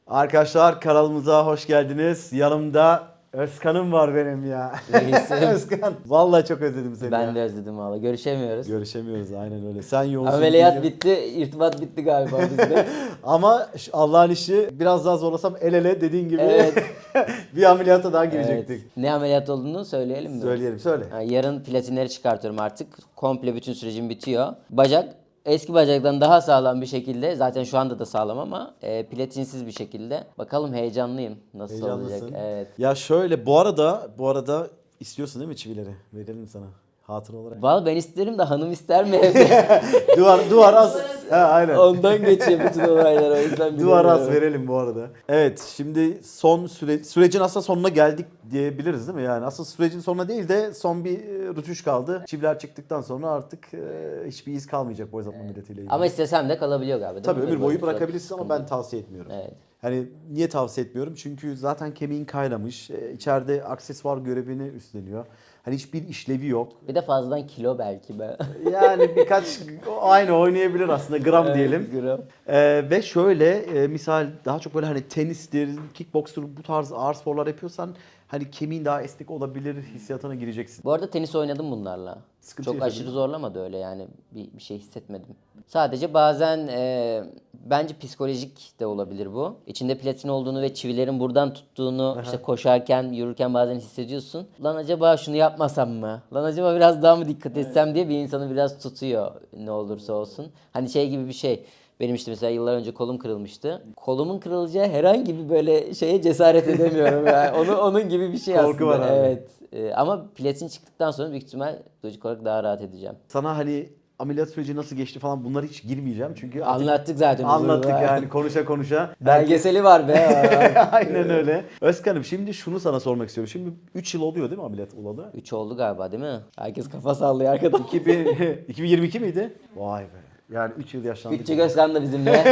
Arkadaşlar kanalımıza hoş geldiniz. Yanımda Özkan'ım var benim ya. Reisim. Özkan. Vallahi çok özledim seni ya. Ben de özledim valla. Görüşemiyoruz. Görüşemiyoruz aynen öyle. Sen yoğunsun. Ameliyat bizim- bitti, irtibat bitti galiba bizde. Ama Allah'ın işi biraz daha zorlasam el ele dediğin gibi Evet. bir ameliyata daha girecektik. Evet. Ne ameliyat olduğunu söyleyelim mi? Söyleyelim söyle. Ha, yarın platinleri çıkartıyorum artık. Komple bütün sürecim bitiyor. Bacak eski bacaktan daha sağlam bir şekilde, zaten şu anda da sağlam ama platinsiz bir şekilde. Bakalım, heyecanlıyım. Nasıl Heyecanlısın. olacak? Evet. Ya şöyle bu arada istiyorsun değil mi çivileri? Verelim sana. Hatıra olarak. Valla ben isterim de hanım ister mi evde? duvar az. Ha aynen. Ondan geçiyor bütün olaylar, o yüzden Duvar az bilemiyorum. verelim bu arada. Evet şimdi sürecin aslında sonuna geldik diyebiliriz değil mi? Yani aslında sürecin sonuna değil de son bir rütuş kaldı. Çiviler çıktıktan sonra artık hiçbir iz kalmayacak boy uzatma ameliyatıyla ilgili. Ama istesem de kalabiliyor galiba değil Tabii mi? ömür boyu Çok bırakabilirsin ama sıkıntı. ben tavsiye etmiyorum. Evet. Hani niye tavsiye etmiyorum? Çünkü zaten kemiğin kaynamış. İçeride aksesuar görevini üstleniyor. Hani hiçbir işlevi yok. Bir de fazladan kilo belki be. Yani birkaç aynı oynayabilir aslında gram diyelim. Gram. Ve şöyle misal daha çok böyle hani tenistir, kickboxtur bu tarz ağır sporlar yapıyorsan hani kemiğin daha esnek olabilir hissiyatına gireceksin. Bu arada tenis oynadım bunlarla. Sıkıntı Çok yaşadın aşırı mı? zorlamadı öyle yani. Bir şey hissetmedim. Sadece bazen bence psikolojik de olabilir bu. İçinde platin olduğunu ve çivilerin buradan tuttuğunu işte koşarken, yürürken bazen hissediyorsun. Lan acaba şunu yapmasam mı? Lan acaba biraz daha mı dikkat etsem diye bir insanı biraz tutuyor ne olursa olsun. Hani şey gibi bir şey. Benim işte mesela yıllar önce kolum kırılmıştı. Kolumun kırılacağı herhangi bir böyle şeye cesaret edemiyorum yani. Onun gibi bir şey Korku aslında. var abi. Evet. Ama platin çıktıktan sonra büyük ihtimal lojik olarak daha rahat edeceğim. Sana hani ameliyat süreci nasıl geçti falan bunları hiç girmeyeceğim çünkü artık Anlattık zaten. anlattık huzurda. yani konuşa. Belgeseli var be. Aynen öyle. Özkan'ım şimdi şunu sana sormak istiyorum. Şimdi 3 yıl oluyor değil mi ameliyat olalı? 3 oldu galiba değil mi? Herkes kafa sallıyor arkada. 2022 miydi? Vay be. Yani 3 yıl yaşlandık. Küçük Özkan da bizimle.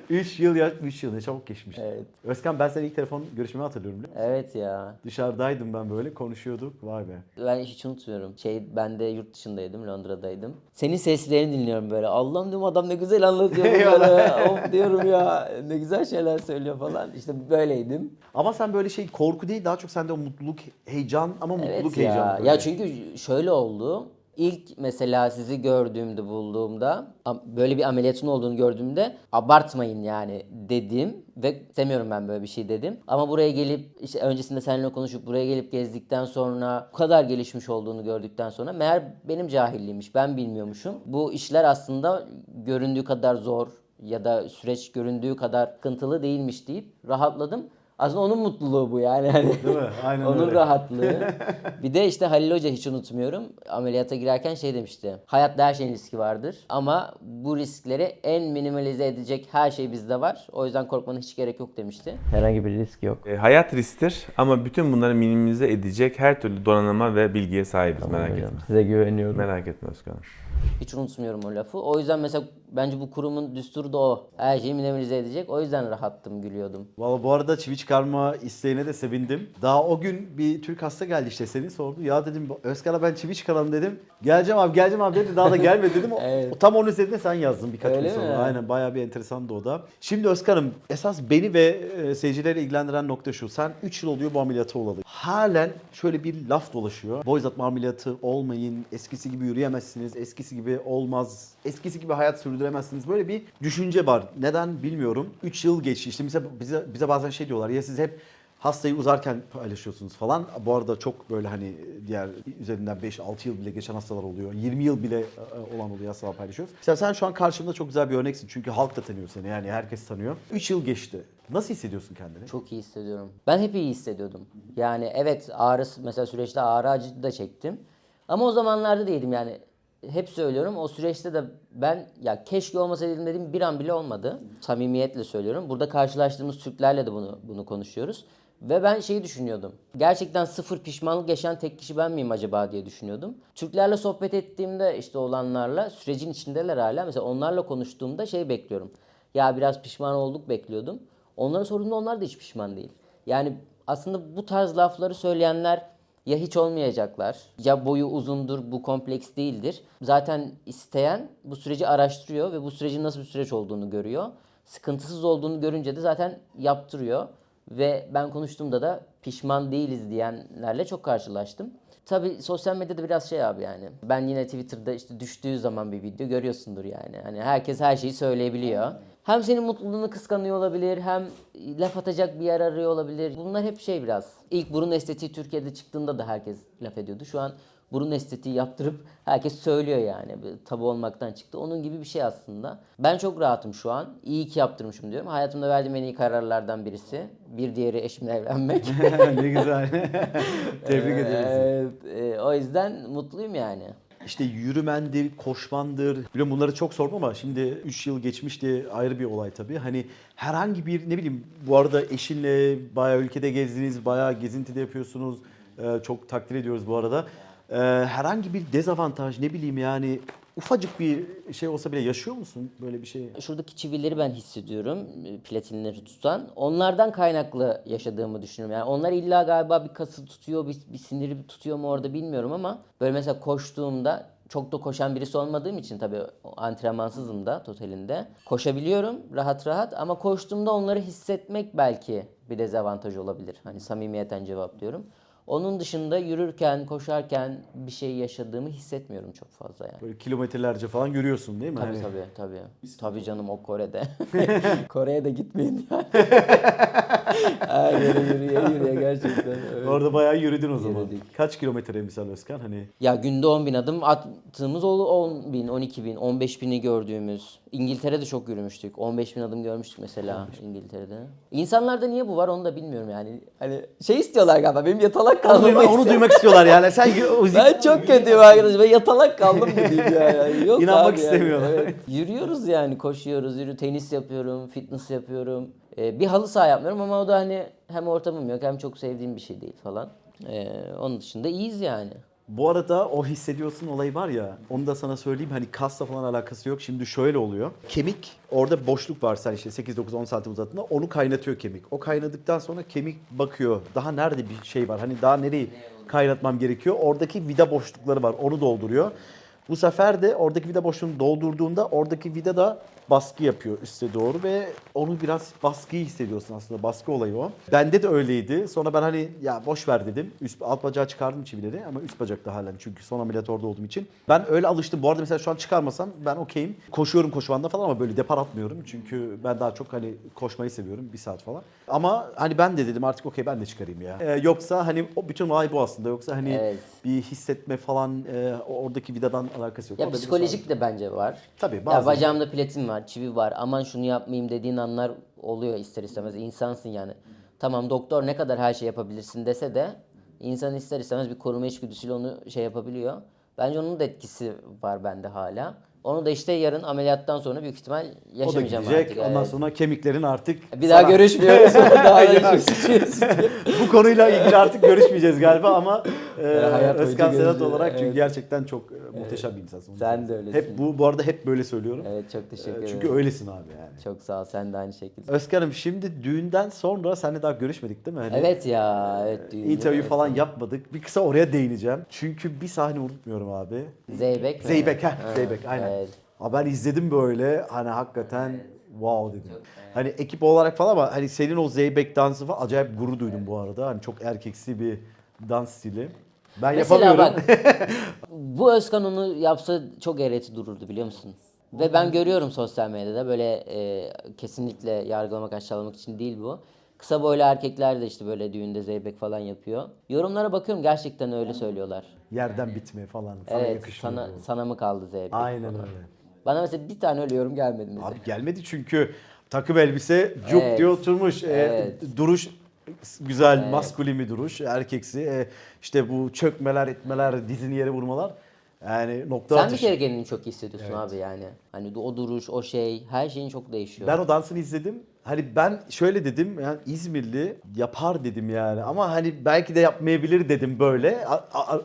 3 yıl ne çabuk geçmiş. Evet. Özkan ben senin ilk telefon görüşmemi hatırlıyorum biliyor musun? Evet ya. Dışarıdaydım ben böyle konuşuyorduk. Vay be. Ben hiç unutmuyorum. Ben de yurt dışındaydım, Londra'daydım. Senin seslerini dinliyorum böyle. Allah'ım diyorum, adam ne güzel anlatıyor bunları. Of diyorum ya, ne güzel şeyler söylüyor falan. İşte böyleydim. Ama sen böyle şey korku değil daha çok sende o mutluluk, heyecan ama mutluluk Evet heyecanı ya. böyle. Ya çünkü şöyle oldu. İlk mesela sizi gördüğümde, bulduğumda, böyle bir ameliyatın olduğunu gördüğümde abartmayın yani dedim ve istemiyorum ben böyle bir şey dedim. Ama buraya gelip işte öncesinde seninle konuşup buraya gelip gezdikten sonra bu kadar gelişmiş olduğunu gördükten sonra meğer benim cahilliğimmiş, ben bilmiyormuşum. Bu işler aslında göründüğü kadar zor ya da süreç göründüğü kadar sıkıntılı değilmiş deyip rahatladım. Aslında onun mutluluğu bu yani. Değil mi? Aynen Onun öyle. rahatlığı. Bir de işte Halil Hoca, hiç unutmuyorum. Ameliyata girerken şey demişti. Hayatta her şeyin riski vardır. Ama bu riskleri en minimalize edecek her şey bizde var. O yüzden korkmana hiç gerek yok demişti. Herhangi bir risk yok. Hayat risktir ama bütün bunları minimize edecek her türlü donanıma ve bilgiye sahibiz, merak etme. Size güveniyorum. Merak etme Özkan. Hiç unutmuyorum o lafı. O yüzden mesela bence bu kurumun düsturu da o. Her şeyi minimalize edecek. O yüzden rahattım, gülüyordum. Valla bu arada çivi çıkarma isteğine de sevindim. Daha o gün bir Türk hasta geldi işte seni sordu. Ya dedim Özkan'a ben çivi çıkaralım dedim. Geleceğim abi dedi. Daha da gelmedi dedim. Evet. O tam onun üzerine sen yazdın birkaç Öyle gün sonra. mi? Aynen bayağı bir enteresandı o da. Şimdi Özkan'ım esas beni ve seyircileri ilgilendiren nokta şu. Sen 3 yıl oluyor bu ameliyatı olalı. Halen şöyle bir laf dolaşıyor. Boy uzatma ameliyatı olmayın. Eskisi gibi yürüyemezsiniz. Eskisi gibi olmaz. Eskisi gibi hayat sürdüremezsiniz. Böyle bir düşünce var. Neden bilmiyorum. 3 yıl geçti. İşte mesela bize bazen şey diyorlar. Ya siz hep hastayı uzarken paylaşıyorsunuz falan. Bu arada çok böyle hani diğer üzerinden 5-6 yıl bile geçen hastalar oluyor. 20 yıl bile olan oluyor hastalar paylaşıyoruz. İşte sen şu an karşımda çok güzel bir örneksin. Çünkü halk da tanıyor seni. Yani herkes tanıyor. 3 yıl geçti. Nasıl hissediyorsun kendini? Çok iyi hissediyorum. Ben hep iyi hissediyordum. Yani evet, ağrısı mesela, süreçte ağrı acı da çektim. Ama o zamanlarda değildim yani. Hep söylüyorum, o süreçte de ben ya keşke olmasaydım dediğim bir an bile olmadı. Samimiyetle söylüyorum. Burada karşılaştığımız Türklerle de bunu konuşuyoruz. Ve ben şeyi düşünüyordum. Gerçekten sıfır pişmanlık yaşayan tek kişi ben miyim acaba diye düşünüyordum. Türklerle sohbet ettiğimde işte olanlarla, sürecin içindeler hala. Mesela onlarla konuştuğumda şey bekliyorum. Ya biraz pişman olduk bekliyordum. Onlara sorduğumda onlar da hiç pişman değil. Yani aslında bu tarz lafları söyleyenler ya hiç olmayacaklar, ya boyu uzundur, bu kompleks değildir. Zaten isteyen bu süreci araştırıyor ve bu sürecin nasıl bir süreç olduğunu görüyor. sıkıntısız olduğunu görünce de zaten yaptırıyor. Ve ben konuştuğumda da pişman değiliz diyenlerle çok karşılaştım. Tabii sosyal medyada biraz şey abi yani. Ben yine Twitter'da işte düştüğü zaman bir video görüyorsundur yani. Hani herkes her şeyi söyleyebiliyor. Hem senin mutluluğunu kıskanıyor olabilir, hem laf atacak bir yer arıyor olabilir. Bunlar hep şey biraz. İlk burun estetiği Türkiye'de çıktığında da herkes laf ediyordu. Şu an burun estetiği yaptırıp herkes söylüyor yani. Bir tabu olmaktan çıktı. Onun gibi bir şey aslında. Ben çok rahatım şu an. İyi ki yaptırmışım diyorum. Hayatımda verdiğim en iyi kararlardan birisi. Bir diğeri eşimle evlenmek. Ne güzel. Tebrik ediyoruz. Evet, o yüzden mutluyum yani. İşte yürümendir, koşmandır. Biliyorum bunları çok sordum ama şimdi 3 yıl geçmişti, ayrı bir olay tabii. Hani herhangi bir ne bileyim, bu arada eşinle bayağı ülkede gezdiniz, bayağı gezinti de yapıyorsunuz. Çok takdir ediyoruz bu arada. Herhangi bir dezavantaj, ne bileyim yani, ufacık bir şey olsa bile yaşıyor musun böyle bir şey? Şuradaki çivileri ben hissediyorum, platinleri tutan. Onlardan kaynaklı yaşadığımı düşünüyorum. Yani onlar illa galiba bir kası tutuyor, bir siniri tutuyor mu orada bilmiyorum ama böyle mesela koştuğumda, çok da koşan birisi olmadığım için tabii antrenmansızım da totalinde. Koşabiliyorum rahat rahat ama koştuğumda onları hissetmek belki bir dezavantaj olabilir. Hani samimiyeten cevaplıyorum. Onun dışında yürürken, koşarken bir şey yaşadığımı hissetmiyorum çok fazla yani. Böyle kilometrelerce falan görüyorsun değil mi? Tabii Hani tabii. Tabii canım, o Kore'de. Kore'ye de gitmeyin yani. Her yere yürüye gerçekten. Evet. orada bayağı yürüdün o zaman. Yürüdük. Kaç kilometre misal Özkan? Hani Ya günde 10 bin adım attığımız 10 bin, 12 bin, 15 bini gördüğümüz. İngiltere'de çok yürümüştük. 15 bin adım görmüştük mesela İngiltere'de. İnsanlarda niye bu var onu da bilmiyorum yani. Hani şey istiyorlar galiba, benim yatalak kalmamı onu duymak istiyorlar yani. Sen Ben çok kötüyüm arkadaşım. Ben yatalak kaldım dediğim yani. Yok İnanmak abi istemiyorlar. Yani. Evet. Yürüyoruz yani, koşuyoruz, tenis yapıyorum, fitness yapıyorum. Bir halı saha yapmıyorum ama o da hani hem ortamım yok hem çok sevdiğim bir şey değil falan. Onun dışında iyiyiz yani. Bu arada o hissediyorsun olayı var ya, onu da sana söyleyeyim, hani kasla falan alakası yok. Şimdi şöyle oluyor. Kemik, orada boşluk var, sen işte 8, 9, 10 santim uzatında, onu kaynatıyor kemik. O kaynadıktan sonra kemik bakıyor daha nerede bir şey var, hani daha nereyi kaynatmam gerekiyor. Oradaki vida boşlukları var, onu dolduruyor. Bu sefer de oradaki vida boşluğunu doldurduğunda oradaki vida da baskı yapıyor üste doğru ve onu biraz baskıyı hissediyorsun aslında. Baskı olayı o. Bende de öyleydi. Sonra ben hani ya boş ver dedim. Alt bacağı çıkardım çivileri ama üst bacakta halen, çünkü son ameliyat orada olduğum için. Ben öyle alıştım. Bu arada mesela şu an çıkarmasam ben okeyim. Koşuyorum koşu bandında falan ama böyle depar atmıyorum. Çünkü ben daha çok hani koşmayı seviyorum. 1 saat falan. Ama hani ben de dedim artık okey, ben de çıkarayım ya. Yoksa hani o bütün olay bu aslında. Yoksa hani Evet. bir hissetme falan oradaki vidadan alakası yok. Ya Orada bir psikolojik de bence var. Tabii, Ya bazen. bacağımda platin var, çivi var. Aman şunu yapmayayım dediğin anlar oluyor ister istemez. İnsansın yani. Tamam, doktor ne kadar her şey yapabilirsin dese de insan ister istemez bir koruma içgüdüsüyle onu şey yapabiliyor. Bence onun da etkisi var bende hala. Onu da işte yarın ameliyattan sonra büyük ihtimal O da yaşamayacağım gidecek. artık. Ondan Evet. sonra kemiklerin artık Bir daha sana- görüşmüyoruz. Daha Yok. da hiçbir şey Bu konuyla ilgili artık görüşmeyeceğiz galiba ama hayat boyunca Özkan Senat görüşeceğiz. olarak çünkü Evet. gerçekten çok muhteşem bir insansın. Onu Sen söyleyeyim. de öylesin. Hep bu arada hep böyle söylüyorum. Evet, çok teşekkür ederim. Çünkü öylesin abi yani. Çok sağ ol, sen de aynı şekilde. Özkan'ım, şimdi düğünden sonra seninle daha görüşmedik değil mi? Hani, Evet ya, evet düğün. interview falan yapmadık. Bir kısa oraya değineceğim. Çünkü bir sahne unutmuyorum abi. Zeybek mi? Zeybek, Ha, Zeybek aynen. Evet. Abi ben izledim böyle, hani hakikaten wow dedim. Hani ekip olarak falan ama hani senin o Zeybek dansı falan, acayip gurur duydum bu arada. Hani çok erkeksi bir dans stili. Ben Mesela yapamıyorum. bak, bu Özkan onu yapsa çok eğreti dururdu biliyor musun? Ve ben görüyorum sosyal medyada böyle kesinlikle yargılamak, aşağılamak için değil bu. Kısa boylu erkekler de işte böyle düğünde zeybek falan yapıyor. Yorumlara bakıyorum, gerçekten öyle söylüyorlar. Yerden bitme falan. Sana Evet, yakışmıyor. sana mı kaldı zeybek Aynen falan. öyle. Bana mesela bir tane öyle yorum gelmedi mesela. Abi gelmedi çünkü takım elbise cuk Evet. diye oturmuş. Evet. Duruş güzel, maskülen bir duruş, erkeksi. İşte bu çökmeler, etmeler, dizini yere vurmalar. Yani nokta Sen bir atışı. kere kendini çok iyi hissediyorsun abi yani. Hani o duruş, o şey, her şeyin çok değişiyor. Ben o dansını izledim. Hani ben şöyle dedim, yani İzmirli yapar dedim yani. Ama hani belki de yapmayabilir dedim böyle.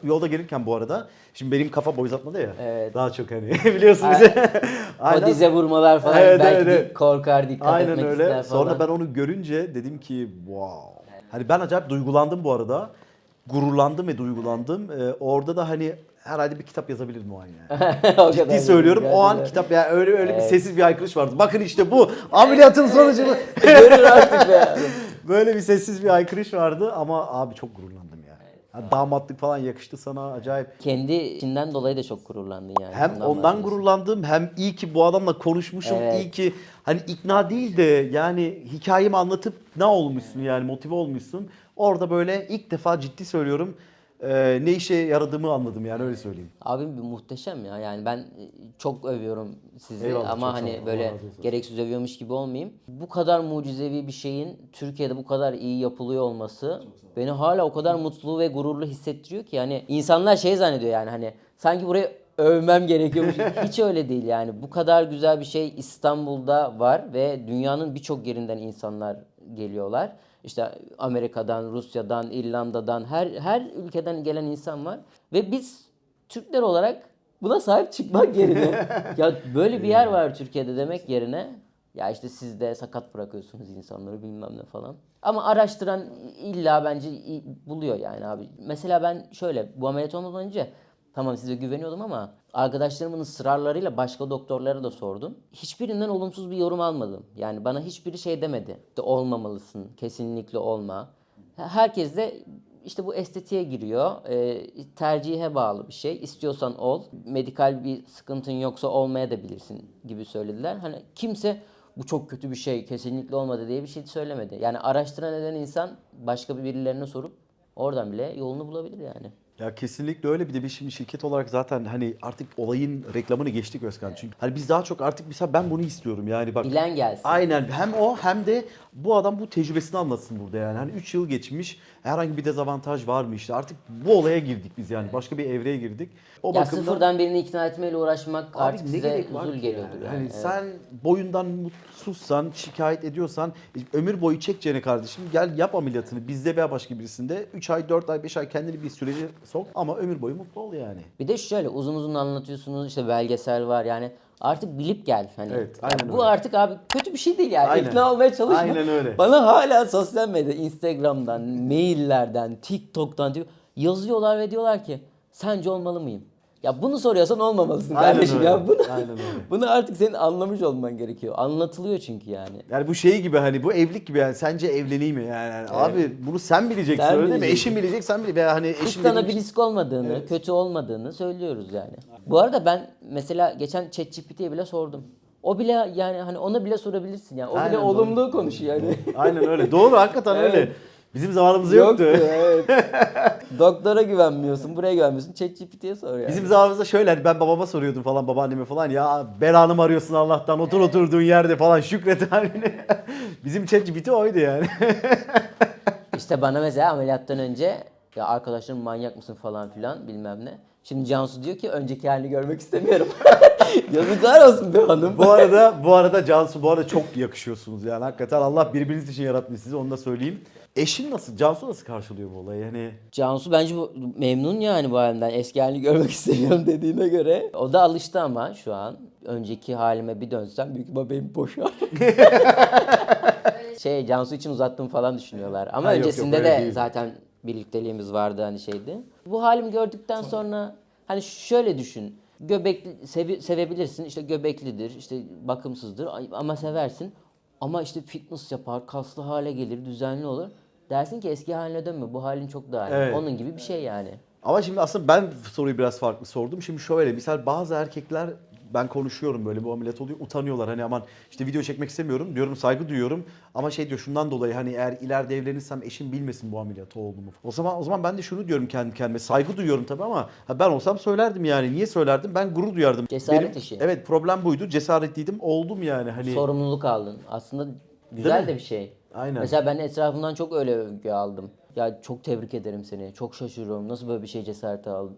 Yolda gelirken bu arada. Şimdi benim kafa boy uzatmadı ya. Evet. Daha çok hani biliyorsunuz. O dize vurmalar falan Evet, belki evet. korkar, dikkat Aynen etmek öyle. ister falan. Sonra ben onu görünce dedim ki wow. Hani ben acayip duygulandım bu arada. Gururlandım ve duygulandım. Orada da hani herhalde bir kitap yazabilirdim o an yani. O Ciddi kadar söylüyorum. O an gerçekten. kitap yani öyle bir Evet. sessiz bir haykırış vardı. Bakın işte bu ameliyatın sonucu bu. Görür artık be. Böyle bir sessiz bir haykırış vardı ama abi çok gururlandım ya. Ha, damatlık falan yakıştı sana acayip. Kendi işinden dolayı da çok gururlandın yani. Hem Bundan ondan bahsediyorsun. gururlandım hem iyi ki bu adamla konuşmuşum. Evet. İyi ki hani ikna değil de yani hikayemi anlatıp ne olmuşsun yani motive olmuşsun. Orada böyle ilk defa ciddi söylüyorum ne işe yaradığımı anladım yani öyle söyleyeyim. Abim bir muhteşem ya. Yani ben çok övüyorum sizi Eyvallah, ama çok sağ hani ol. Allah böyle razı olsun. gereksiz övüyormuş gibi olmayayım. Bu kadar mucizevi bir şeyin Türkiye'de bu kadar iyi yapılıyor olması beni hala o kadar mutlu ve gururlu hissettiriyor ki yani insanlar şey zannediyor yani hani sanki burayı övmem gerekiyormuş. Hiç öyle değil yani. Bu kadar güzel bir şey İstanbul'da var ve dünyanın birçok yerinden insanlar geliyorlar. İşte Amerika'dan, Rusya'dan, İrlanda'dan her ülkeden gelen insan var ve biz Türkler olarak buna sahip çıkmak yerine ya böyle bir yer var Türkiye'de demek yerine ya işte siz de sakat bırakıyorsunuz insanları bilmem ne falan. Ama araştıran illa bence buluyor yani abi. Mesela ben şöyle bu ameliyat olmadan önce tamam size güveniyordum ama arkadaşlarımın ısrarlarıyla başka doktorlara da sordum. Hiçbirinden olumsuz bir yorum almadım. Yani bana hiçbiri şey demedi. İşte olmamalısın, kesinlikle olma. Herkes de işte bu estetiğe giriyor. Tercihe bağlı bir şey. İstiyorsan ol. Medikal bir sıkıntın yoksa olmaya da bilirsin gibi söylediler. Hani kimse bu çok kötü bir şey, kesinlikle olmadı diye bir şey söylemedi. Yani araştıran eden insan başka birilerine sorup oradan bile yolunu bulabilir yani. Ya kesinlikle öyle. Bir de biz şimdi şirket olarak zaten hani artık olayın reklamını geçtik Özkan. Çünkü hani biz daha çok artık mesela ben bunu istiyorum yani bak. Bilen gelsin. Aynen hem o hem de bu adam bu tecrübesini anlatsın burada yani. Hani 3 yıl geçmiş herhangi bir dezavantaj var mı işte artık bu olaya girdik biz yani başka bir evreye girdik. O Ya bakımdan sıfırdan birini ikna etmeyle uğraşmak artık ne size gerek var huzur ki geliyordur yani? yani. Hani Evet. sen boyundan mutsuzsan, şikayet ediyorsan ömür boyu çekeceğine kardeşim gel yap ameliyatını bizde veya başka birisinde 3 ay, 4 ay, 5 ay kendini bir sürece sok ama ömür boyu mutlu ol yani. Bir de şöyle uzun uzun anlatıyorsunuz işte belgesel var yani artık bilip gel hani. Evet, Ya aynen bu öyle. artık abi kötü bir şey değil yani. Aynen. İkna olmaya çalışma. Aynen öyle. Bana hala sosyal medya, Instagram'dan, maillerden, TikTok'tan yazıyorlar ve diyorlar ki sence olmalı mıyım? Ya bunu soruyorsan olmamalısın Aynen kardeşim öyle. ya. Bunu, Aynen öyle. bunu artık senin anlamış olman gerekiyor. Anlatılıyor çünkü yani. Yani bu şey gibi hani bu evlilik gibi yani sence evleneyim mi yani, abi bunu sen bileceksin Sen öyle değil mi? bileceksin. Eşin bilecek sen bileceksin. Veya hani Biz eşim sana dediğim bir şey- risk olmadığını, kötü olmadığını söylüyoruz yani. Bu arada ben mesela geçen ChatGPT'ye bile sordum. O bile yani hani ona bile sorabilirsin yani. O bile Aynen, olumlu doğru. konuşuyor yani. Aynen öyle. Doğru hakikaten Evet. öyle. Bizim zamanımızda yoktu. evet. Doktora güvenmiyorsun, buraya güvenmiyorsun. ChatGPT'ye sor yani. Bizim zamanımızda şöyle hani ben babama soruyordum falan babaanneme falan ya belanı mı arıyorsun Allah'tan otur oturduğun yerde falan şükret halini. Bizim ChatGPT oydu yani. İşte bana mesela ameliyattan önce ya arkadaşlarım manyak mısın falan filan bilmem ne. Şimdi Cansu diyor ki önceki halini görmek istemiyorum. Yazıklar olsun be hanım. bu arada Cansu bu arada çok yakışıyorsunuz yani hakikaten Allah birbiriniz için yaratmış sizi onu da söyleyeyim. Eşin nasıl? Cansu nasıl karşılıyor bu olayı? Yani Cansu bence memnun yani bu halimden. Eski halini görmek istemiyorum dediğine göre. O da alıştı ama şu an. Önceki halime bir dönsem büyük ihtimal beni boşar. Cansu için uzattım falan düşünüyorlar. Ama Ha, yok, yok, öncesinde öyle de değil. zaten birlikteliğimiz vardı hani şeydi. Bu halimi gördükten sonra hani şöyle düşün. Göbekli sevebilirsin. İşte göbeklidir, işte bakımsızdır ama seversin. Ama işte fitness yapar, kaslı hale gelir, düzenli olur. Dersin ki eski haline dönme. Bu halin çok daha iyi. Evet. Onun gibi bir şey yani. ama şimdi aslında ben soruyu biraz farklı sordum. Şimdi şöyle misal bazı erkekler ben konuşuyorum böyle bu ameliyat oluyor utanıyorlar hani aman işte video çekmek istemiyorum diyorum saygı duyuyorum ama şey diyor şundan dolayı hani eğer ileride evlenirsem eşim bilmesin bu ameliyatı olduğumu. O zaman ben de şunu diyorum kendi kendime saygı duyuyorum tabii ama ben olsam söylerdim yani niye söylerdim ben gurur duyardım. Cesaret işi. Evet problem buydu cesaretliydim oldum yani hani. Sorumluluk aldın. Aslında güzel mi? de bir şey. Aynen. Mesela ben etrafımdan çok öyle övgü aldım. Ya çok tebrik ederim seni. Çok şaşırıyorum. Nasıl böyle bir şey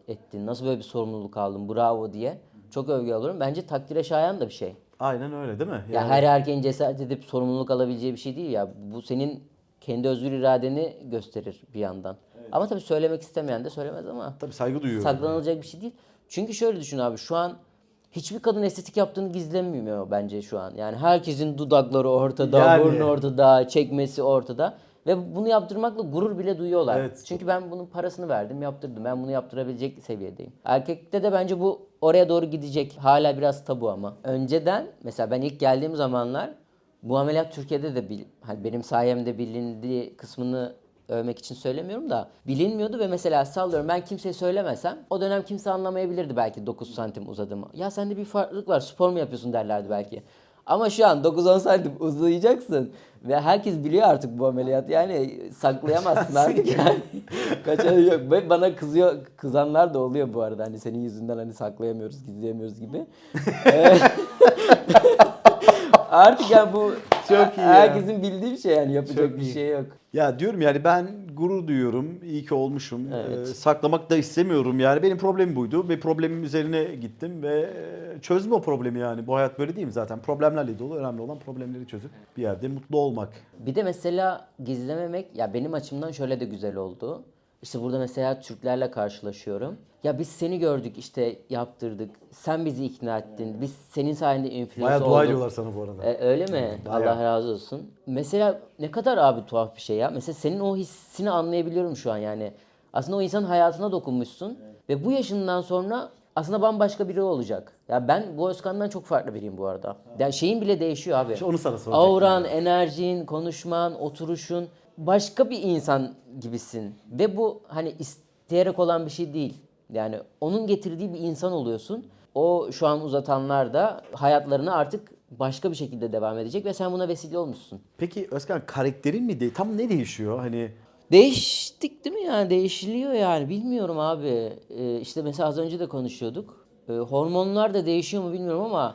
ettin? Nasıl böyle bir sorumluluk aldın? Bravo diye. Çok övgü alıyorum. Bence takdire şayan da bir şey. Aynen öyle değil mi? Ya her erkeğin cesaret edip sorumluluk alabileceği bir şey değil ya. Bu senin kendi özgür iradeni gösterir bir yandan. Ama tabii söylemek istemeyen de söylemez ama tabii saygı duyuyorum. saklanılacak bir şey değil. Çünkü şöyle düşün abi şu an hiçbir kadın estetik yaptığını gizlemiyor bence şu an. Yani herkesin dudakları ortada, Yani. burnu ortada, çekmesi ortada. Ve bunu yaptırmakla gurur bile duyuyorlar. Evet. Çünkü ben bunun parasını verdim, yaptırdım. Ben bunu yaptırabilecek seviyedeyim. Erkekte de bence bu oraya doğru gidecek. Hala biraz tabu ama. Önceden mesela ben ilk geldiğim zamanlar bu ameliyat Türkiye'de de hani benim sayemde bilindiği kısmını övmek için söylemiyorum da bilinmiyordu ve mesela sallıyorum ben kimseye söylemesem o dönem kimse anlamayabilirdi belki 9 santim uzadığımı. Ya sende bir farklılık var, spor mu yapıyorsun derlerdi belki. Ama şu an 9-10 santim uzayacaksın ve herkes biliyor artık bu ameliyat. Yani saklayamazsın artık yani. Kaçarı yok. Ve bana kızanlar da oluyor bu arada. Hani senin yüzünden hani saklayamıyoruz, gizleyemiyoruz gibi. Artık yani bu Çok iyi ya. herkesin bildiği bir şey yani yapacak Çok bir iyi. şey yok. Ya diyorum yani ben gurur duyuyorum. İyi ki olmuşum. Evet. Saklamak da istemiyorum yani. Benim problemim buydu ve problemim üzerine gittim ve çözdüm o problemi yani. Bu hayat böyle değil mi zaten? Problemlerle dolu. Önemli olan problemleri çözüp bir yerde mutlu olmak. Bir de mesela gizlememek ya benim açımdan şöyle de güzel oldu. İşte burada mesela Türklerle karşılaşıyorum. Ya biz seni gördük işte yaptırdık. Sen bizi ikna ettin. Biz senin sayende influencer Bayağı olduk. dua ediyorlar sana bu arada. Öyle mi? Bayağı. Allah razı olsun. Mesela ne kadar abi tuhaf bir şey ya. Mesela senin o hissini anlayabiliyorum şu an yani. Aslında o insanın hayatına dokunmuşsun. Ve bu yaşından sonra aslında bambaşka biri olacak. Ya ben bu Özkan'dan çok farklı biriyim bu arada. Yani şeyin bile değişiyor abi. İşte onu sana soracaktım. Auran, enerjin, konuşman, oturuşun başka bir insan gibisin. Ve bu hani isteyerek olan bir şey değil. Yani onun getirdiği bir insan oluyorsun. O şu an uzatanlar da hayatlarına artık başka bir şekilde devam edecek ve sen buna vesile olmuşsun. Peki Özkan karakterin mi değil? Tam ne değişiyor? Hani Değiştik değil mi yani? Değişiliyor yani. Bilmiyorum abi. İşte mesela az önce de konuşuyorduk. Hormonlar da değişiyor mu bilmiyorum ama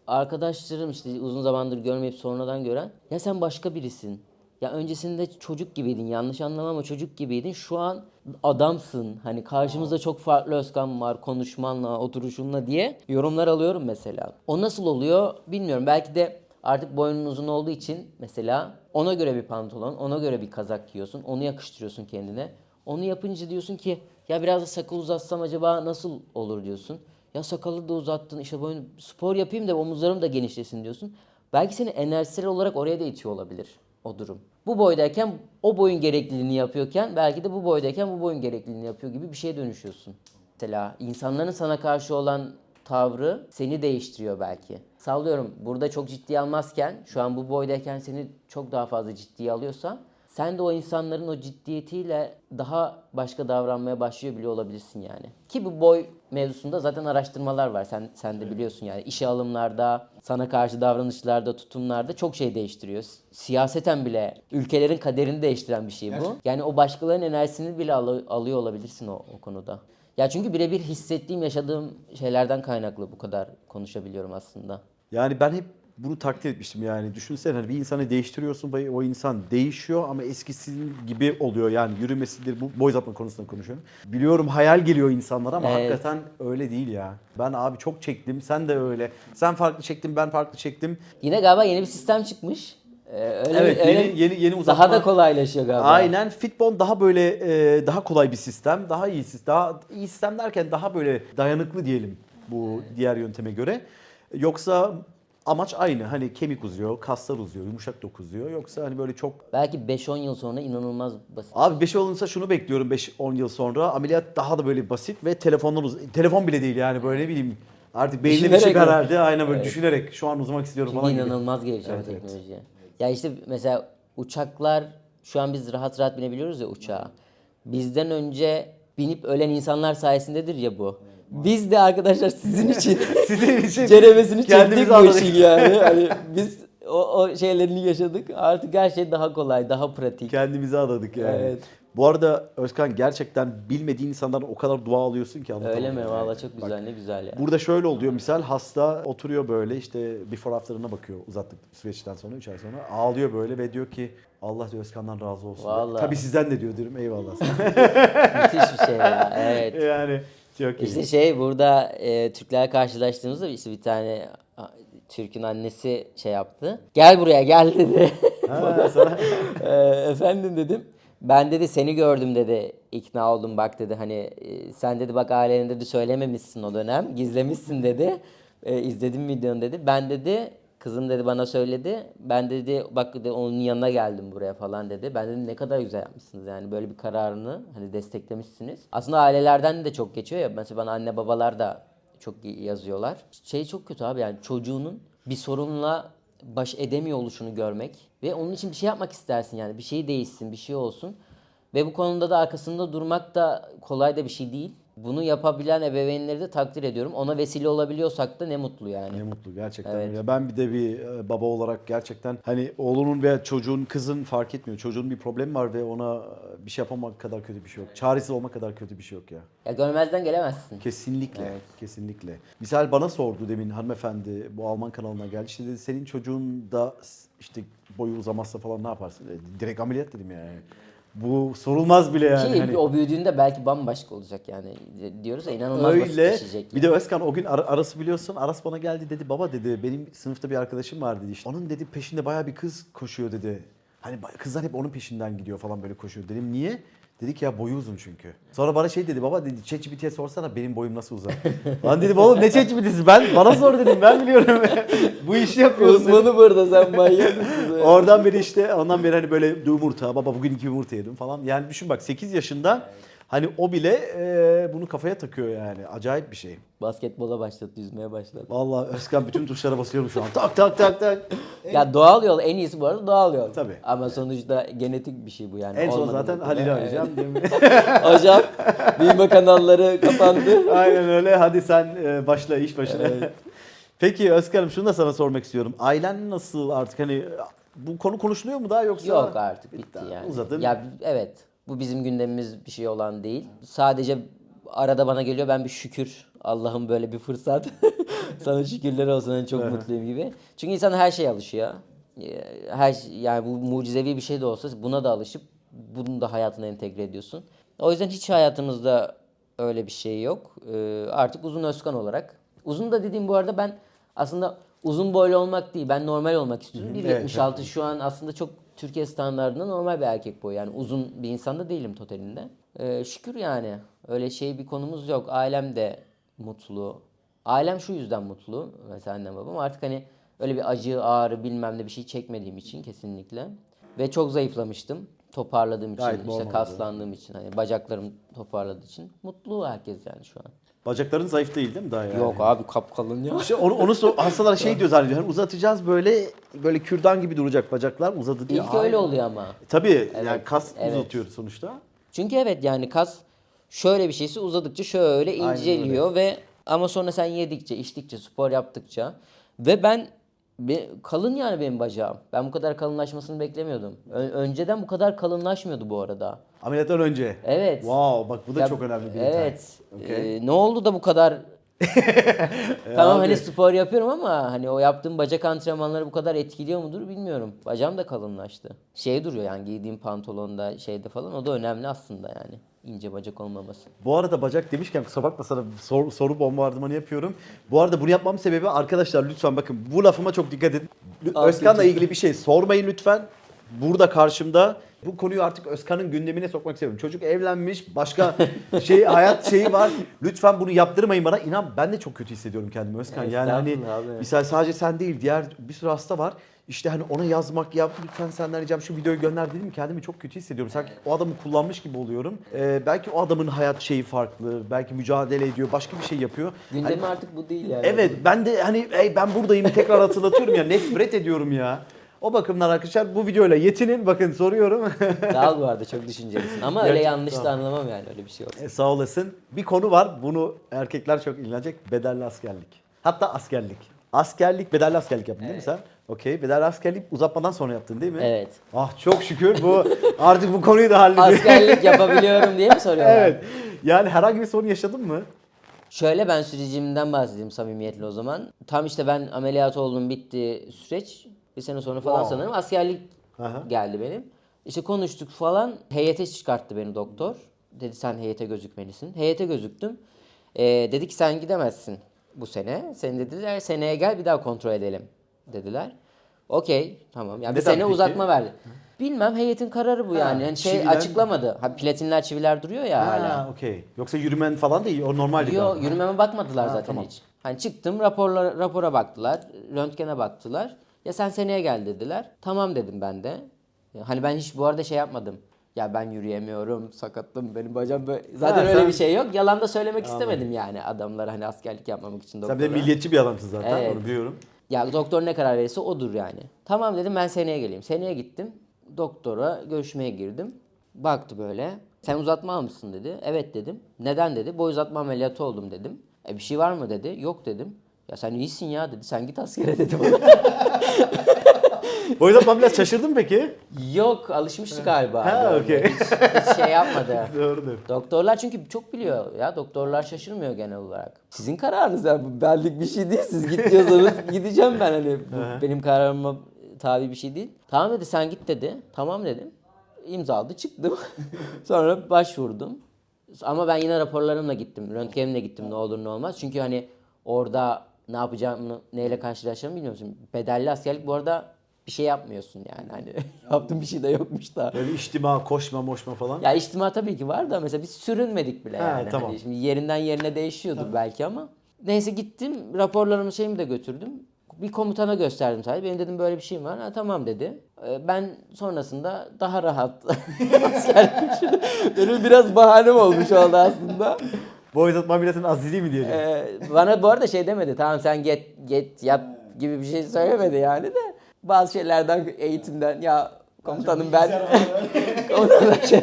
arkadaşlarım işte uzun zamandır görmeyip sonradan gören ya sen başka birisin. Ya öncesinde çocuk gibiydin. Yanlış anlama ama çocuk gibiydin. Şu an adamsın. Hani karşımızda çok farklı Özkan var konuşmanla, oturuşunla diye yorumlar alıyorum mesela. O nasıl oluyor bilmiyorum. Belki de artık boynun uzun olduğu için mesela ona göre bir pantolon, ona göre bir kazak giyiyorsun. Onu yakıştırıyorsun kendine. Onu yapınca diyorsun ki ya biraz da sakal uzatsam acaba nasıl olur diyorsun. Ya sakalı da uzattın işte boyun spor yapayım da omuzlarım da genişlesin diyorsun. Belki seni enerjisel olarak oraya da itiyor olabilir o durum. Bu boydayken o boyun gerekliliğini yapıyorken belki de bu boydayken bu boyun gerekliliğini yapıyor gibi bir şeye dönüşüyorsun. Mesela insanların sana karşı olan tavrı seni değiştiriyor belki. Sallıyorum burada çok ciddiye almazken şu an bu boydayken seni çok daha fazla ciddiye alıyorsa sen de o insanların o ciddiyetiyle daha başka davranmaya başlıyor bile olabilirsin yani. Ki bu boy mevzusunda zaten araştırmalar var. Sen de biliyorsun yani işe alımlarda, sana karşı davranışlarda, tutumlarda çok şey değiştiriyor. Siyaseten bile ülkelerin kaderini değiştiren bir şey bu. Yani o başkalarının enerjisini bile alıyor olabilirsin o konuda. Ya çünkü birebir hissettiğim, yaşadığım şeylerden kaynaklı bu kadar konuşabiliyorum aslında. yani ben hep bunu takdir etmiştim yani. Düşünsene hani bir insanı değiştiriyorsun ve o insan değişiyor ama eskisi gibi oluyor. Yani yürümesidir, bu boy uzatma konusunda konuşuyorum. Biliyorum hayal geliyor insanlara ama Evet. hakikaten öyle değil ya. Ben abi çok çektim, sen de öyle. Sen farklı çektin, ben farklı çektim. Yine galiba yeni bir sistem çıkmış. Evet, yeni uzatma. Daha da kolaylaşıyor galiba. Aynen, Fitbone daha böyle daha kolay bir sistem, daha iyi sistem. Daha iyi sistem derken daha böyle dayanıklı diyelim bu diğer yönteme göre. Yoksa amaç aynı. Hani kemik uzuyor, kaslar uzuyor, yumuşak doku uzuyor. Yoksa hani böyle çok... Belki 5-10 yıl sonra inanılmaz basit. Abi 5 olunsa şunu bekliyorum 5-10 yıl sonra. Ameliyat daha da böyle basit ve telefon bile değil yani böyle ne bileyim. Artık beynine bir Düşünerek çip mi? herhalde. Aynen böyle düşünerek şu an uzamak istiyorum Çünkü falan gibi. inanılmaz gelişiyor Evet, evet. teknoloji. Ya işte mesela uçaklar şu an biz rahat rahat binebiliyoruz ya uçağa. Bizden önce binip ölen insanlar sayesindedir ya bu. Biz de arkadaşlar sizin için Sizin için ceremesini kendimizi çektik bu anladık. işin yani. Hani biz o şeylerini yaşadık. Artık her şey daha kolay, daha pratik. Kendimizi adadık yani. Evet. Bu arada Özkan gerçekten bilmediğin insanlardan o kadar dua alıyorsun ki anlatamam. Öyle mi? yani. Valla çok Bak, güzel, ne güzel ya. burada şöyle oluyor misal hasta oturuyor böyle işte before after'ına bakıyor uzattık süreçten sonra 3 ay sonra ağlıyor böyle ve diyor ki Allah diyor Özkan'dan razı olsun. Vallahi. Tabii sizden de diyorum eyvallah. Müthiş bir şey ya. Evet. yani çok iyi. İşte şey burada Türkler karşılaştığımızda işte bir tane Türk'ün annesi şey yaptı. Gel buraya gel dedi. Ha, sana... Efendim dedim. Ben dedi seni gördüm dedi. İkna oldum bak dedi hani sen dedi bak ailene dedi söylememişsin o dönem. Gizlemişsin dedi. İzledim videonu dedi. Ben dedi Kızım dedi bana söyledi. Ben dedi bak dedi onun yanına geldim buraya falan dedi. Ben dedim ne kadar güzel yapmışsınız yani böyle bir kararını hani desteklemişsiniz. Aslında ailelerden de çok geçiyor ya. Mesela bana anne babalar da çok yazıyorlar. Şey çok kötü abi yani çocuğunun bir sorunla baş edemiyor oluşunu görmek ve onun için bir şey yapmak istersin yani bir şey değişsin, bir şey olsun. Ve bu konuda da arkasında durmak da kolay da bir şey değil. Bunu yapabilen ebeveynleri de takdir ediyorum. Ona vesile olabiliyorsak da ne mutlu yani. Ne mutlu gerçekten Evet. öyle. Ben bir de bir baba olarak gerçekten hani oğlunun veya çocuğun, kızın fark etmiyor. Çocuğun bir problemi var ve ona bir şey yapamak kadar kötü bir şey yok. Çaresiz olmak kadar kötü bir şey yok ya. Ya görmezden gelemezsin. Kesinlikle, Evet. kesinlikle. Misal bana sordu demin hanımefendi bu Alman kanalına geldi. İşte dedi senin çocuğun da işte boyu uzamazsa falan ne yaparsın? Direkt ameliyat dedim yani. Bu sorulmaz bile yani. Ki Hani o büyüdüğünde belki bambaşka olacak yani diyoruz ya inanılmaz öyle. basitleşecek. Bir de Özkan o gün Aras'ı biliyorsun. Aras bana geldi dedi baba dedi benim sınıfta bir arkadaşım var dedi. İşte onun dedi peşinde bayağı bir kız koşuyor dedi. Hani kızlar hep onun peşinden gidiyor falan böyle koşuyor. Dedim niye? Dedi ki ya boyu uzun çünkü. Sonra bana şey dedi baba dedi ChatGPT'ye sorsana benim boyum nasıl uzar. Lan dedim oğlum ne ChatGPT'si bana sor dedim ben biliyorum. Bu işi yapıyorsun. Uzmanı burada sen manyak mısın? Oradan beri işte ondan beri hani böyle yumurta baba bugün 2 yumurta yedim falan. Yani düşün bak 8 yaşında hani o bile bunu kafaya takıyor yani. Acayip bir şey. Basketbola başladı, yüzmeye başladı. Vallahi Özkan bütün tuşlara basıyorum şu an. Tak tak tak tak. Ya doğal yol en iyisi bu arada doğal yol. Tabii. Ama sonuçta genetik bir şey bu yani. En son Olmadı zaten bu. Halil'i Evet. arayacağım. Değil mi? Hocam büyüme kanalları kapandı. Aynen öyle. Hadi sen başla iş başına. Peki Özkan'ım şunu da sana sormak istiyorum. Ailen nasıl artık hani bu konu konuşuluyor mu daha yoksa? Yok artık bitti yani. Uzadın. Ya evet bu bizim gündemimiz bir şey olan değil. Sadece arada bana geliyor ben bir şükür Allah'ım böyle bir fırsat. Sana şükürler olsun hani çok mutluyum gibi. Çünkü insan her şeye alışıyor. Yani bu mucizevi bir şey de olsa buna da alışıp bunu da hayatına entegre ediyorsun. O yüzden hiç hayatımızda öyle bir şey yok. Artık Uzun Özkan olarak. Uzun da dediğim bu arada ben aslında uzun boylu olmak değil. Ben normal olmak istiyorum. 1.76 şu an aslında çok Türkiye standartında normal bir erkek boyu. Yani uzun bir insan da değilim totalinde. Şükür yani. Öyle şey bir konumuz yok. Ailem de mutlu. Ailem şu yüzden mutlu. Mesela annem babam. Artık hani öyle bir acı, ağrı bilmem ne bir şey çekmediğim için kesinlikle. Ve çok zayıflamıştım. Toparladığım için, Gayet işte normal. kaslandığım için, hani bacaklarım toparladığı için. Mutlu herkes yani şu an. Bacakların zayıf değil mi daha yani? Yok abi kapkalın ya. İşte hastalar şey diyor zannediyor. Hani uzatacağız böyle kürdan gibi duracak bacaklar uzadı diye. İlk öyle oluyor ama. Tabii yani Evet, kas evet. uzatıyor sonuçta. Çünkü evet yani kas şöyle bir şeysi uzadıkça şöyle Aynen inceliyor ve ama sonra sen yedikçe, içtikçe, spor yaptıkça ve kalın yani benim bacağım. Ben bu kadar kalınlaşmasını beklemiyordum. Önceden bu kadar kalınlaşmıyordu bu arada. Ameliyattan önce. Evet. Wow bak bu da Ya, çok önemli bir detay. Evet. Okey. Ne oldu da bu kadar tamam abi. hani spor yapıyorum ama hani o yaptığım bacak antrenmanları bu kadar etkiliyor mudur bilmiyorum. Bacağım da kalınlaştı. Şey duruyor yani giydiğim pantolonda şeyde falan o da önemli aslında yani. İnce bacak olmaması. Bu arada bacak demişken kusura bakma sana soru bombardımanı yapıyorum. Bu arada bunu yapmamın sebebi arkadaşlar lütfen bakın bu lafıma çok dikkat edin. Özkan'la ilgili bir şey sormayın lütfen. Burada karşımda bu konuyu artık Özkan'ın gündemine sokmak istiyorum. Çocuk evlenmiş, başka hayat şeyi var. Lütfen bunu yaptırmayın bana. İnan ben de çok kötü hissediyorum kendimi Özkan. Yani hani Estağfurullah abi. misal sadece sen değil diğer bir sürü hasta var. İşte hani ona yazmak yap lütfen senden ricam şu videoyu gönder dedim kendimi çok kötü hissediyorum. Sanki o adamı kullanmış gibi oluyorum. Belki o adamın hayat şeyi farklı. Belki mücadele ediyor. Başka bir şey yapıyor. Gündemi Hani- artık bu değil yani. Evet ben de hani ben buradayım tekrar hatırlatıyorum ya nefret ediyorum ya. O bakımdan arkadaşlar bu videoyla yetinin bakın soruyorum. Sağ ol bu arada çok düşüncelisin. Ama öyle Gerçekten yanlış sağ ol. da anlamam yani öyle bir şey yok. Sağ olasın. Bir konu var bunu erkekler çok ilgilenecek bedelli askerlik. Hatta askerlik. Askerlik bedelli askerlik yaptın değil mi sen? Okey bedelli askerlik uzatmadan sonra yaptın değil mi? Evet. Ah çok şükür bu artık bu konuyu da hallediyor. Askerlik yapabiliyorum diye mi soruyorlar? Evet. Yani herhangi bir sorun yaşadın mı? Şöyle ben sürecimden bahsedeyim samimiyetle o zaman. Tam işte ben ameliyat oldum bitti süreç. Bir sene sonra falan Wow. sanırım askerlik Aha. geldi benim. İşte konuştuk falan. Heyete çıkarttı beni doktor. Dedi sen heyete gözükmelisin. Heyete gözüktüm. Dedi ki sen gidemezsin bu sene. Sen dediler seneye gel bir daha kontrol edelim dediler. Okey tamam. Yani bir Neden sene peki? uzatma verdi. Bilmem heyetin kararı bu yani. Yani şey çiviler- açıklamadı. Ha, platinler çiviler duruyor ya hala. Ha okey. Yoksa yürümen falan değil o normal değil. Yok galiba. yürümeme bakmadılar zaten tamam. hiç. Hani çıktım rapora baktılar, röntgene baktılar. Ya sen seneye gel dediler. Tamam dedim ben de. Hani ben hiç bu arada şey yapmadım. Ya ben yürüyemiyorum, sakattım, benim bacağım böyle. Zaten Ha, öyle sen- bir şey yok. Yalan da söylemek istemedim yani adamlara hani askerlik yapmamak için Sen bir de doktora. milliyetçi bir adamsın zaten, Evet. onu biliyorum. Ya doktor ne karar verirse odur yani. Tamam dedim ben seneye geleyim. Seneye gittim. Doktora görüşmeye girdim. Baktı böyle. Sen uzatma almışsın dedi. Evet dedim. Neden dedi. Boy uzatma ameliyatı oldum dedim. Bir şey var mı dedi. Yok dedim. Ya sen iyisin ya dedi. Sen git askere dedi bana. O yüzden ben biraz şaşırdım peki. Yok alışmıştı galiba. Ha, Böyle. okey. Hiç şey yapmadı. Doğrudur. Doktorlar çünkü çok biliyor ya. Doktorlar şaşırmıyor genel olarak. Sizin kararınız ya. Bu benlik bir şey değil. Siz git diyorsanız gideceğim ben hani. Bu benim kararıma tabi bir şey değil. Tamam dedi sen git dedi. Tamam dedim. İmzaladı çıktım. Sonra başvurdum. Ama ben yine raporlarımla gittim. Röntgenimle gittim ne olur ne olmaz. Çünkü hani orada ne yapacağımı, neyle karşılaşacağımı bilmiyorsun. Bedelli askerlik bu arada bir şey yapmıyorsun yani. Hani yaptığım bir şey de yokmuş da. Böyle içtima, koşma, moşma falan. Ya içtima tabii ki var da mesela biz sürünmedik bile Ha, yani. tamam. Hani şimdi yerinden yerine değişiyordur belki ama. Neyse gittim raporlarımı şeyimi de götürdüm. Bir komutana gösterdim sadece. Benim dedim böyle bir şeyim var. Ha, tamam dedi. Ben sonrasında daha rahat askerlik için. Benim biraz bahanem olmuş oldu aslında. Boy uzatma ameliyatının azizliği mi diyeceğim? Bana bu arada şey demedi. Tamam sen git yat gibi bir şey söylemedi yani de. Bazı şeylerden eğitimden ya komutanım ben komutanım şey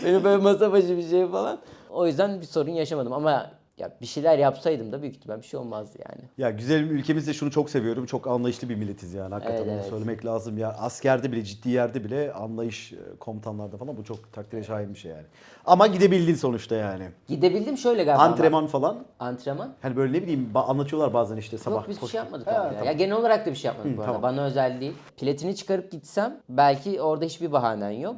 benim böyle masa başı bir şey falan. O yüzden bir sorun yaşamadım ama ya bir şeyler yapsaydım da büyük ihtimal bir şey olmazdı yani. Ya güzel ülkemizde şunu çok seviyorum. Çok anlayışlı bir milletiz yani. Hakikaten Evet, onu evet. söylemek lazım. Ya askerde bile, ciddi yerde bile anlayış, komutanlarda falan, bu çok takdire şayan bir şey yani. Ama gidebildin sonuçta yani. Gidebildim şöyle galiba. Antrenman falan. Antrenman? Hani böyle ne bileyim anlatıyorlar bazen işte sabah. Yok biz bir koş- şey yapmadık Ha, abi ya. tamam. Ya genel olarak da bir şey yapmadık bu arada. tamam. Bana özel değil. Platini çıkarıp gitsem belki orada hiçbir bahanen yok.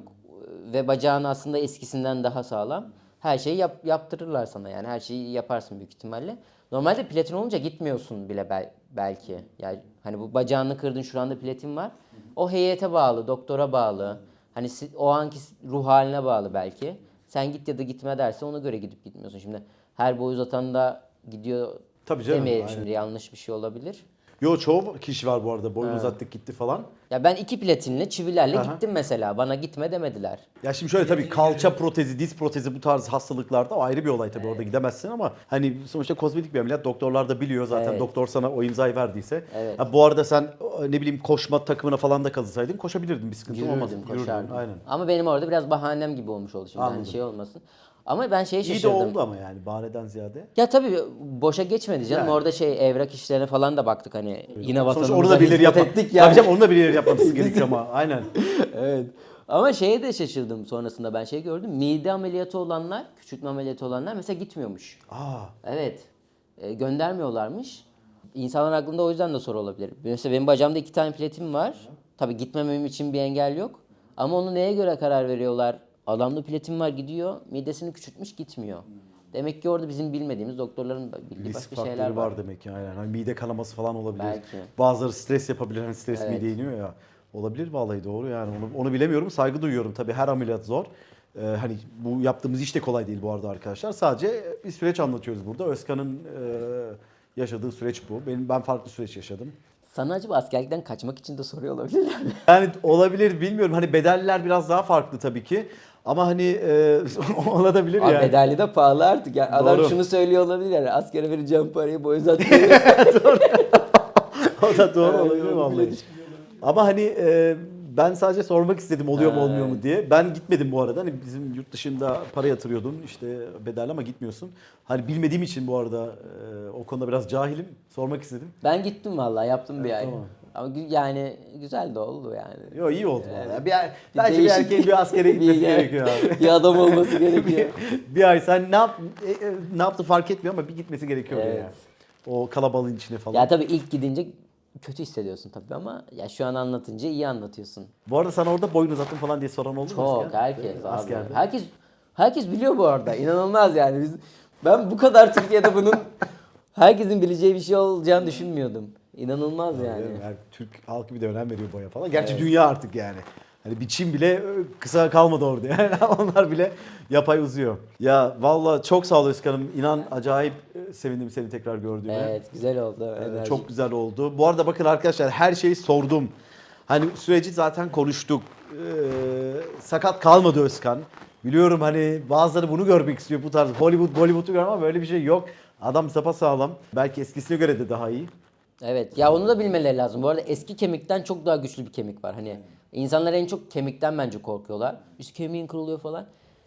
Ve bacağın aslında eskisinden daha sağlam. Her şeyi yaptırırlar sana yani. Her şeyi yaparsın büyük ihtimalle. Normalde platin olunca gitmiyorsun bile belki. Yani hani bu bacağını kırdın şuranda platin var. O heyete bağlı, doktora bağlı. Hani o anki ruh haline bağlı belki. Sen git ya da gitme derse ona göre gidip gitmiyorsun. Şimdi her boy uzatan da gidiyor Tabii canım, demeyelim aynen. şimdi yanlış bir şey olabilir. Yo, çoğu kişi var bu arada. Boyunu uzattık gitti falan. Ya ben 2 platinle çivilerle Aha. gittim mesela. Bana gitme demediler. Ya şimdi şöyle, tabii kalça protezi, diz protezi, bu tarz hastalıklarda o ayrı bir olay tabii, orada gidemezsin ama hani sonuçta kozmetik bir ameliyat, doktorlar da biliyor zaten, Evet. doktor sana o imzayı verdiyse. Evet. Ha, bu arada sen ne bileyim koşma takımına falan da katılsaydın koşabilirdin, bir sıkıntı olmaz. Yürürdüm, Yürürdün, koşardım. aynen. Ama benim orada biraz bahanem gibi olmuş oldu şimdi. Hani Anladım. şey olmasın. Ama ben şeye İyi de şaşırdım. oldu ama yani bahaneden ziyade. Ya tabii boşa geçmedi canım. Yani. Orada evrak işlerine falan da baktık hani. Yine Sonuçta vatanımıza onu da birileri hizmet yapmak. ettik Tabii yani. canım, onu da birileri yapması gerekiyor ama aynen. Evet. Ama şeye de şaşırdım sonrasında ben gördüm. Mide ameliyatı olanlar, küçültme ameliyatı olanlar mesela gitmiyormuş. Aa, Evet. Göndermiyorlarmış. İnsanlar aklında o yüzden de soru olabilir. Mesela benim bacağımda 2 tane platin var. Tabii gitmemem için bir engel yok. Ama onu neye göre karar veriyorlar? Adamda platin var gidiyor, midesini küçültmüş gitmiyor. Demek ki orada bizim bilmediğimiz, doktorların da bildiği risk başka faktörü şeyler var. var demek ki, aynen. Hani mide kanaması falan olabilir. Belki. Bazıları stres yapabilir, hani stres Evet. mideye iniyor ya. Olabilir vallahi, doğru yani. Onu bilemiyorum. Saygı duyuyorum tabii, her ameliyat zor. Hani bu yaptığımız iş de kolay değil bu arada arkadaşlar. Sadece bir süreç anlatıyoruz burada. Özkan'ın yaşadığı süreç bu. Ben farklı süreç yaşadım. Sana acaba askerlikten kaçmak için de soruyor olabilirler mi? Yani olabilir, bilmiyorum. Hani bedeller biraz daha farklı tabii ki. Ama hani olabilir Abi yani. bedelli de pahalı artık. Yani adam Doğru. şunu söylüyor olabilir yani. Askere vereceğim parayı boy uzatmayı. O da doğru Yani olabilir onu vallahi. bile düşünüyorum. Ama hani ben sadece sormak istedim, oluyor mu Ha, olmuyor mu evet. diye. Ben gitmedim bu arada. Hani bizim yurt dışında para yatırıyordun işte bedelli, ama gitmiyorsun. Hani bilmediğim için bu arada o konuda biraz cahilim. Sormak istedim. Ben gittim vallahi yaptım bir ay. tamam. Ama yani güzel de oldu yani. Yo, iyi oldu vallahi. Bir Bence bir değişik- erkeğin bir askere gitmesi gerekiyor abi. Bir adam olması gerekiyor. Bir ay sen ne yaptı fark etmiyor ama bir gitmesi gerekiyor Evet. yani. O kalabalığın içine falan. Ya tabii ilk gidince kötü hissediyorsun tabii ama ya şu an anlatınca iyi anlatıyorsun. Bu arada sana orada boyun uzattın falan diye soran oldu mu? Çok asker? herkes abi. Askerde. Herkes biliyor bu arada. İnanılmaz yani. Ben bu kadar Türkiye'de bunun herkesin bileceği bir şey olacağını düşünmüyordum. İnanılmaz yani. Yani Türk halkı bir de önem veriyor boya falan. Gerçi dünya artık yani. Hani biçim bile kısa kalmadı orada yani. Onlar bile yapay uzuyor. Ya vallahi çok sağ ol Özkan'ım. İnan acayip sevindim seni tekrar gördüğüme. Evet, güzel oldu. Enerji. Çok güzel oldu. Bu arada bakın arkadaşlar her şeyi sordum. Hani süreci zaten konuştuk. Sakat kalmadı Özkan. Biliyorum hani bazıları bunu görmek istiyor bu tarz. Bollywood'u görmem ama böyle bir şey yok. Adam sapasağlam. Belki eskisine göre de daha iyi. Evet, ya onu da bilmeleri lazım. Bu arada eski kemikten çok daha güçlü bir kemik var. Hani insanlar en çok kemikten bence korkuyorlar. İşte kemiğin kırılıyor falan.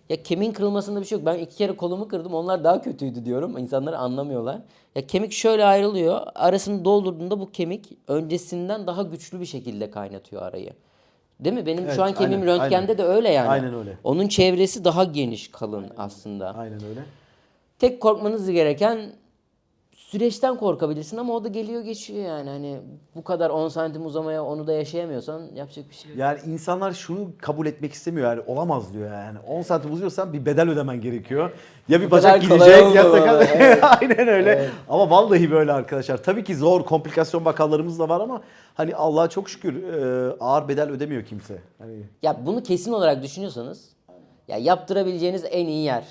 Ya kemiğin kırılmasında bir şey yok. Ben 2 kere kolumu kırdım. Onlar daha kötüydü diyorum. İnsanlar anlamıyorlar. Ya kemik şöyle ayrılıyor. Arasını doldurduğunda bu kemik öncesinden daha güçlü bir şekilde kaynatıyor arayı. Değil mi? Benim Evet, şu an kemiğim aynen, röntgende aynen. de öyle yani. Aynen öyle. Onun çevresi daha geniş, kalın aslında. Aynen öyle. Tek korkmanız gereken süreçten korkabilirsin ama o da geliyor geçiyor yani. Hani bu kadar 10 santim uzamaya onu da yaşayamıyorsan yapacak bir şey yok. Yani insanlar şunu kabul etmek istemiyor yani olamaz diyor yani. 10 santim uzuyorsan bir bedel ödemen gerekiyor. Ya bir Bu bacak kadar kolay gidecek ya olmamalı. sakat. Evet. Aynen öyle. Evet. Ama vallahi böyle arkadaşlar. Tabii ki zor komplikasyon vakalarımız da var ama hani Allah'a çok şükür ağır bedel ödemiyor kimse. Hani Ya bunu kesin olarak düşünüyorsanız ya yaptırabileceğiniz en iyi yer.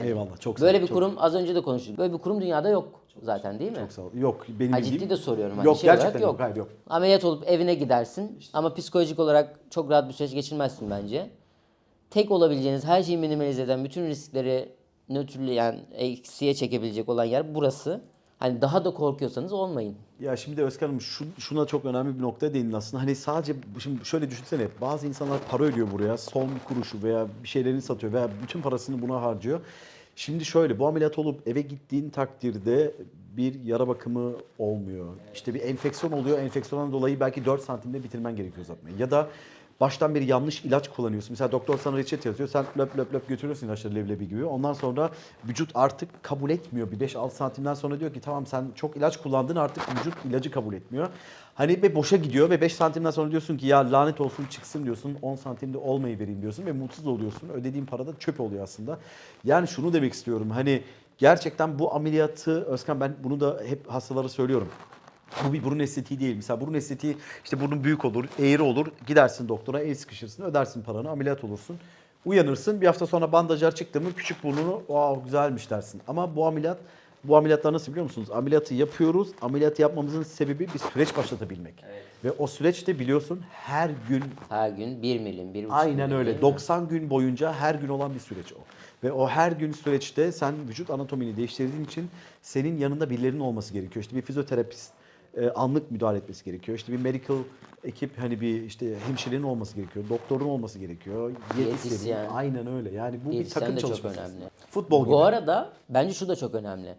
eyvallah çok sağ ol. Böyle bir çok, kurum az önce de konuştuk. Böyle bir kurum dünyada yok zaten değil mi? çok sağ ol. Yok benim Ha, bildiğim. ciddi de soruyorum. Hani Yok şey olarak gerçekten yok. Hayır yok. Ameliyat olup evine gidersin ama psikolojik olarak çok rahat bir süreç geçirmezsin bence. Tek olabileceğiniz her şeyi minimalize eden bütün riskleri nötrleyen, eksiye çekebilecek olan yer burası. Hani daha da korkuyorsanız olmayın. Ya şimdi de Özkan'ım şuna çok önemli bir noktaya değindin aslında. Hani sadece şimdi şöyle düşünsene bazı insanlar para ödüyor buraya son kuruşu veya bir şeylerini satıyor veya bütün parasını buna harcıyor. Şimdi şöyle bu ameliyat olup eve gittiğin takdirde bir yara bakımı olmuyor. İşte bir enfeksiyon oluyor. Enfeksiyondan dolayı belki 4 santimde bitirmen gerekiyor uzatmayı. Ya da baştan beri yanlış ilaç kullanıyorsun. Mesela doktor sana reçete yazıyor. Sen löp löp löp götürüyorsun ilaçları leblebi gibi. Ondan sonra vücut artık kabul etmiyor. Bir 5-6 santimden sonra diyor ki tamam sen çok ilaç kullandın artık vücut ilacı kabul etmiyor. Hani ve boşa gidiyor ve 5 santimden sonra diyorsun ki ya lanet olsun çıksın diyorsun. 10 santimde olmayı vereyim diyorsun ve mutsuz oluyorsun. Ödediğin para da çöp oluyor aslında. Yani şunu demek istiyorum. Hani gerçekten bu ameliyatı Özkan ben bunu da hep hastalara söylüyorum. Bu bir burun estetiği değil. Mesela burun estetiği işte burnun büyük olur, eğri olur. Gidersin doktora, el sıkışırsın, ödersin paranı, ameliyat olursun. Uyanırsın, bir hafta sonra bandajlar çıktı mı küçük burnunu, wow güzelmiş dersin. Ama bu ameliyatlar nasıl biliyor musunuz? Ameliyatı yapıyoruz. Ameliyatı yapmamızın sebebi bir süreç başlatabilmek. Evet. Ve o süreçte biliyorsun her gün Her gün 1 milim, 1,5 aynen milim öyle. değil mi? 90 gün boyunca her gün olan bir süreç o. Ve o her gün süreçte sen vücut anatomini değiştirdiğin için senin yanında birilerinin olması gerekiyor. İşte bir fizyoterapist anlık müdahale etmesi gerekiyor. İşte bir medical ekip hani bir işte hemşirenin olması gerekiyor. Doktorun olması gerekiyor. Diyetisyen. Aynen öyle. Yani bu bir Diyetisyen takım de çok çalışması. önemli. Futbol gibi. Bu arada bence şu da çok önemli.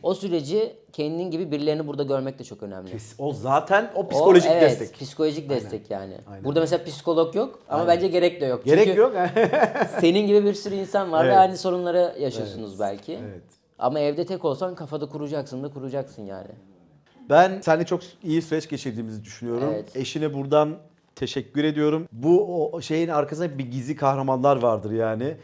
O süreci kendin gibi birilerini burada görmek de çok önemli. O zaten o psikolojik evet, destek. Psikolojik destek yani. Aynen. Burada mesela psikolog yok ama Aynen. bence gerek de yok. Gerek Çünkü yok. senin gibi bir sürü insan var ve Evet. aynı sorunları yaşıyorsunuz belki. Evet. Ama evde tek olsan kafada kuracaksın da kuracaksın yani. Ben seninle çok iyi süreç geçirdiğimizi düşünüyorum. Evet. Eşine buradan teşekkür ediyorum. Bu o şeyin arkasında bir gizli kahramanlar vardır yani.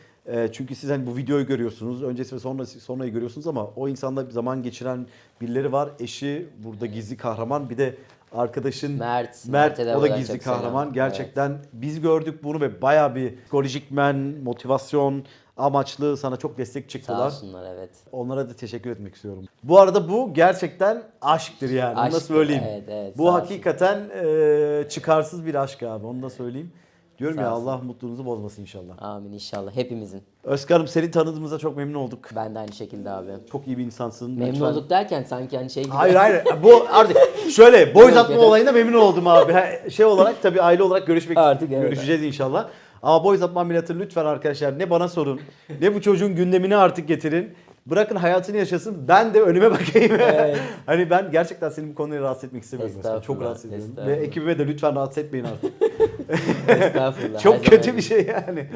Çünkü siz hani bu videoyu görüyorsunuz. Öncesi ve sonrayı görüyorsunuz ama o insanla bir zaman geçiren birileri var. Eşi burada gizli kahraman. Bir de arkadaşın Mert Mert o da buradan gizli çok selam. kahraman. Gerçekten biz gördük bunu ve bayağı bir psikolojikmen, motivasyon amaçlı sana çok destek Sağ çıktılar. olsunlar evet. Onlara da teşekkür etmek istiyorum. Bu arada bu gerçekten aşktır yani. Onu da Aşktır, söyleyeyim. evet, evet, Bu sağ olsun. hakikaten çıkarsız bir aşk abi. Onu da söyleyeyim. Diyorum Sağ ya olsun. Allah mutluluğunuzu bozmasın inşallah. Amin inşallah hepimizin. Özkan'ım seni tanıdığımıza çok memnun olduk. Ben de aynı şekilde abi. Çok iyi bir insansın. Memnun Lütfen- olduk derken sanki hani şey gibi. Hayır hayır. Bu artık şöyle boy uzatma Evet. olayında memnun oldum abi. Şey olarak tabii aile olarak Artık evet. görüşeceğiz inşallah. Ama boy uzatma ameliyatı lütfen arkadaşlar ne bana sorun ne bu çocuğun gündemini artık getirin. Bırakın hayatını yaşasın. Ben de önüme bakayım. Evet. Hani ben gerçekten senin bu konuyu rahatsız etmek istemiyorum. Mesela. Çok Estağfurullah, rahatsız ediyorum. Ve estağfurullah. ekibime de lütfen rahatsız etmeyin artık. Estağfurullah. her Çok kötü zaman bir şey yani.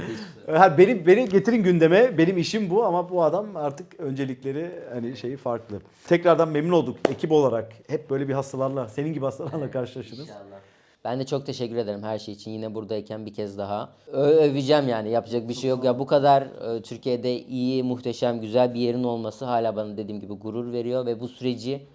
Ha, beni getirin gündeme. Benim işim bu ama bu adam artık öncelikleri hani şeyi farklı. Tekrardan memnun olduk ekip olarak. Hep böyle bir hastalarla, senin gibi hastalarla karşılaşırız. İnşallah. Ben de çok teşekkür ederim her şey için. Yine buradayken bir kez daha. Öveceğim yani yapacak bir şey yok. Ya bu kadar Türkiye'de iyi, muhteşem, güzel bir yerin olması hala bana dediğim gibi gurur veriyor ve bu süreci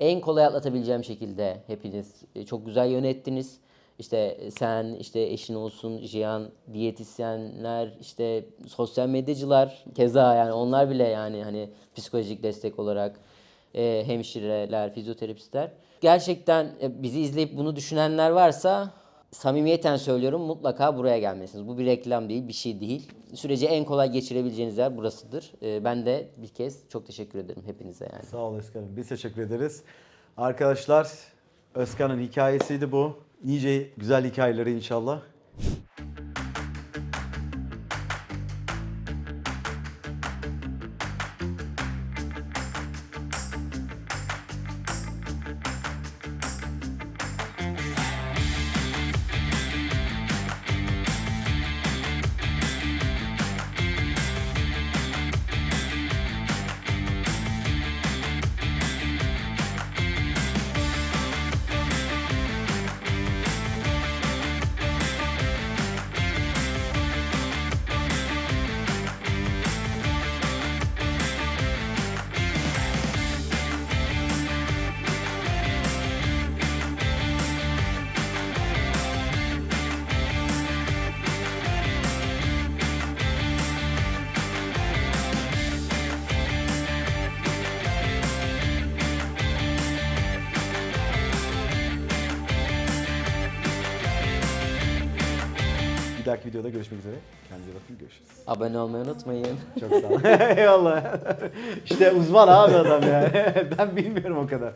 en kolay atlatabileceğim şekilde hepiniz çok güzel yönettiniz. İşte sen, işte eşin olsun, Jiyan, diyetisyenler, işte sosyal medyacılar keza yani onlar bile yani hani psikolojik destek olarak hemşireler, fizyoterapistler. Gerçekten bizi izleyip bunu düşünenler varsa samimiyeten söylüyorum mutlaka buraya gelmelisiniz. Bu bir reklam değil, bir şey değil. Süreci en kolay geçirebileceğiniz yer burasıdır. Ben de bir kez çok teşekkür ederim hepinize yani. Sağ ol Özkan'ım. Biz teşekkür ederiz. Arkadaşlar Özkan'ın hikayesiydi bu. Nice güzel hikayeleri inşallah. Bir dahaki videoda görüşmek üzere. Kendinize iyi bakın. Görüşürüz. Abone olmayı unutmayın. Çok sağ ol. Eyvallah. İşte uzman abi adam yani. Ben bilmiyorum o kadar.